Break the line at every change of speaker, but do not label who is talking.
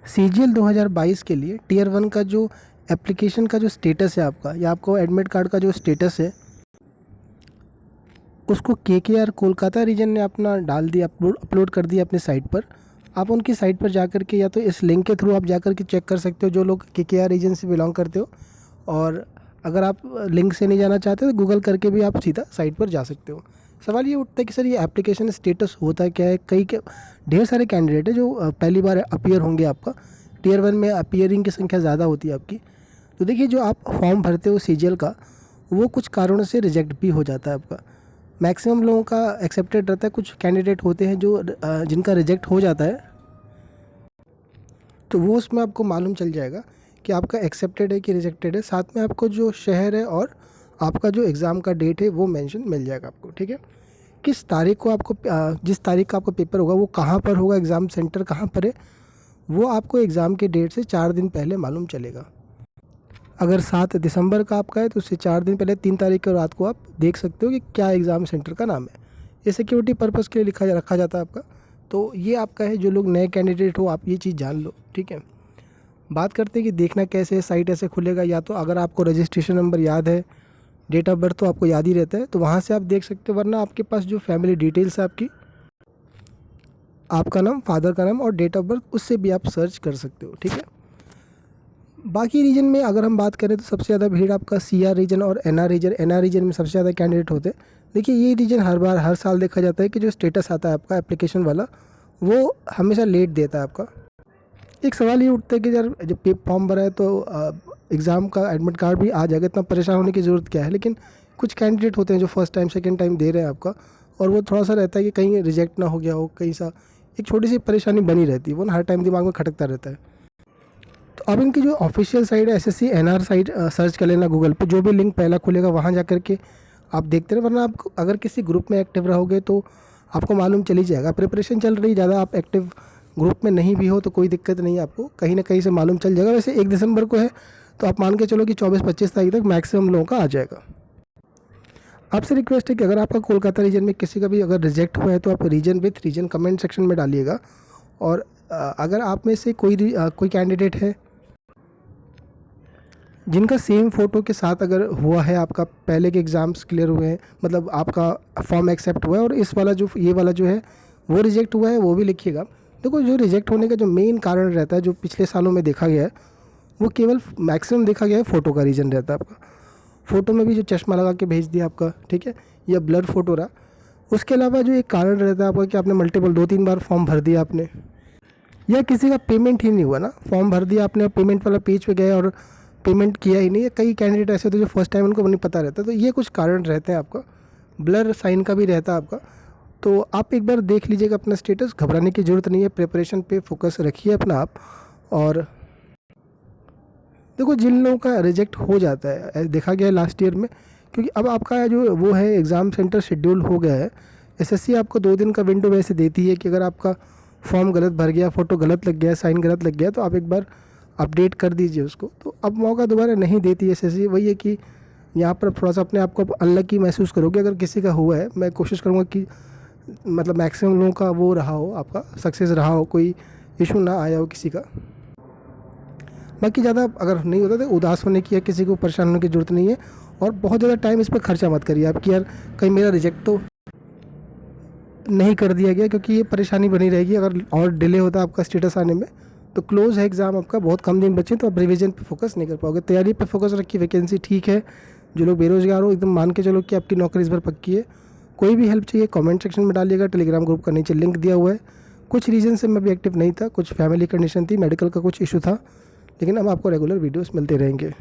CGL 2022 के लिए tier 1 का जो एप्लीकेशन का जो स्टेटस है आपका, या आपको एडमिट कार्ड का जो स्टेटस है, उसको केकेआर कोलकाता रीजन ने अपना डाल दिया, अपलोड कर दिया अपनी साइट पर। आप उनकी साइट पर जाकर के या तो इस लिंक के थ्रू आप जाकर के चेक कर सकते हो, जो लोग केकेआर रीजन से बिलोंग करते हो। और अगर आप लिंक से नहीं जाना चाहते तो गूगल करके भी आप सीधा साइट पर जा सकते हो। सवाल ये उठता है कि सर ये एप्लीकेशन स्टेटस होता क्या है? ढेर सारे कैंडिडेट है जो पहली बार अपीयर होंगे। आपका टियर 1 में अपीयरिंग की संख्या ज़्यादा होती है आपकी। तो देखिए, जो आप फॉर्म भरते हो सीजीएल का, वो कुछ कारणों से रिजेक्ट भी हो जाता है आपका। मैक्सिमम लोगों का एक्सेप्टेड रहता है, कुछ कैंडिडेट होते हैं जो जिनका रिजेक्ट हो जाता है, तो वो उसमें आपको मालूम चल जाएगा कि आपका एक्सेप्टेड है कि रिजेक्टेड है। साथ में आपको जो शहर है और आपका जो एग्ज़ाम का डेट है वो मेंशन मिल जाएगा आपको। ठीक है, किस तारीख को आपको जिस तारीख का आपका पेपर होगा वो कहाँ पर होगा, एग्ज़ाम सेंटर कहाँ पर है, वो आपको एग्ज़ाम के डेट से 4 दिन पहले मालूम चलेगा। अगर 7 दिसंबर का आपका है तो उससे 4 दिन पहले 3 तारीख को रात को आप देख सकते हो कि क्या एग्ज़ाम सेंटर का नाम है। ये सिक्योरिटी पर्पज़ के लिए रखा जाता है आपका। तो ये आपका है, जो लोग नए कैंडिडेट हो आप ये चीज़ जान लो। ठीक है, बात करते हैं कि देखना कैसे है। साइट ऐसे खुलेगा, या तो अगर आपको रजिस्ट्रेशन नंबर याद है, डेट ऑफ बर्थ तो आपको याद ही रहता है, तो वहाँ से आप देख सकते हो। वरना आपके पास जो फैमिली डिटेल्स है आपकी, आपका नाम, फादर का नाम और डेट ऑफ बर्थ, उससे भी आप सर्च कर सकते हो। ठीक है, बाकी रीजन में अगर हम बात करें तो सबसे ज़्यादा भीड़ आपका सीआर रीजन और एनआर रीजन में सबसे ज़्यादा कैंडिडेट होते हैं। देखिए, ये रीजन हर साल देखा जाता है कि जो स्टेटस आता है आपका एप्लीकेशन वाला, वो हमेशा लेट देता है आपका। एक सवाल ये उठता है कि यार जब फॉर्म भरा है तो एग्ज़ाम का एडमिट कार्ड भी आ जाएगा, इतना परेशान होने की ज़रूरत क्या है। लेकिन कुछ कैंडिडेट होते हैं जो फर्स्ट टाइम सेकंड टाइम दे रहे हैं आपका, और वो थोड़ा सा रहता है कि कहीं रिजेक्ट ना हो गया हो, कहीं सा एक छोटी सी परेशानी बनी रहती है, वो हर टाइम दिमाग में खटकता रहता है। तो अब इनकी जो ऑफिशियल साइट है एसएससी एनआर साइट, सर्च कर लेना गूगल पे, जो भी लिंक पहला खुलेगा वहाँ जा कर के आप देखते रहे। वरना आप अगर किसी ग्रुप में एक्टिव रहोगे तो आपको मालूम चल ही जाएगा। प्रिपरेशन चल रही ज़्यादा, आप एक्टिव ग्रुप में नहीं भी हो तो कोई दिक्कत नहीं है, आपको कहीं ना कहीं से मालूम चल जाएगा। वैसे 1 दिसंबर को है तो आप मान के चलो कि 24-25 तारीख तक मैक्सिमम लोगों का आ जाएगा। आपसे रिक्वेस्ट है कि अगर आपका कोलकाता रीजन में किसी का भी अगर रिजेक्ट हुआ है तो आप reason with reason comment section में डालिएगा। और अगर आप में से कोई कैंडिडेट है जिनका सेम फ़ोटो के साथ अगर हुआ है, आपका पहले के एग्ज़ाम्स क्लियर हुए हैं, मतलब आपका फॉर्म एक्सेप्ट हुआ है, और इस वाला जो ये वाला जो है वो रिजेक्ट हुआ है, वो भी लिखिएगा। देखो, जो रिजेक्ट होने का जो मेन कारण रहता है, जो पिछले सालों में देखा गया है, वो केवल मैक्सिमम देखा गया है फ़ोटो का रीज़न रहता है आपका। फ़ोटो में भी जो चश्मा लगा के भेज दिया आपका, ठीक है, या ब्लर फ़ोटो रहा। उसके अलावा जो एक कारण रहता है आपका कि आपने मल्टीपल 2-3 बार फॉर्म भर दिया आपने, या किसी का पेमेंट ही नहीं हुआ ना, फॉर्म भर दिया आपने, पेमेंट वाला पेज पे गए और पेमेंट किया ही नहीं है। कई कैंडिडेट ऐसे होते हैं जो फर्स्ट टाइम उनको नहीं पता रहता, तो ये कुछ कारण रहते हैं आपका। ब्लर साइन का भी रहता है आपका। तो आप एक बार देख लीजिएगा अपना स्टेटस, घबराने की ज़रूरत नहीं है, प्रिपरेशन पे फोकस रखिए अपना आप। और देखो, जिन लोगों का रिजेक्ट हो जाता है, देखा गया है लास्ट ईयर में, क्योंकि अब आपका जो वो है एग्ज़ाम सेंटर शेड्यूल हो गया है। एसएससी आपको 2 दिन का विंडो वैसे देती है कि अगर आपका फॉर्म गलत भर गया, फ़ोटो गलत लग गया, साइन गलत लग गया, तो आप एक बार अपडेट कर दीजिए उसको। तो अब मौका दोबारा नहीं देती एसएससी। वही है कि यहाँ पर थोड़ा सा अपने आप को अनलकी महसूस करोगे अगर किसी का हुआ है। मैं कोशिश करूँगा कि मतलब मैक्सिमम लोगों का वो रहा हो, आपका सक्सेस रहा हो, कोई इशू ना आया हो किसी का। बाकी ज़्यादा अगर नहीं होता तो उदास होने की या किसी को परेशान होने की ज़रूरत नहीं है। और बहुत ज़्यादा टाइम इस पर खर्चा मत करिए आप कि यार कहीं मेरा रिजेक्ट तो नहीं कर दिया गया, क्योंकि ये परेशानी बनी रहेगी अगर और डिले होता आपका स्टेटस आने में। तो क्लोज़ है एग्ज़ाम आपका, बहुत कम दिन बचे, तो आप रिवीजन पे फोकस नहीं कर पाओगे। तैयारी पे फोकस रखिए। वैकेंसी ठीक है, जो लोग बेरोजगार हो एकदम मान के चलो कि आपकी नौकरी इस बार पक्की है। कोई भी हेल्प चाहिए कमेंट सेक्शन में डालिएगा। टेलीग्राम ग्रुप का नीचे लिंक दिया हुआ है। कुछ रीज़न से मैं भी एक्टिव नहीं था, कुछ फैमिली कंडीशन थी, मेडिकल का कुछ इशू था, लेकिन अब आपको रेगुलर वीडियोस मिलते रहेंगे।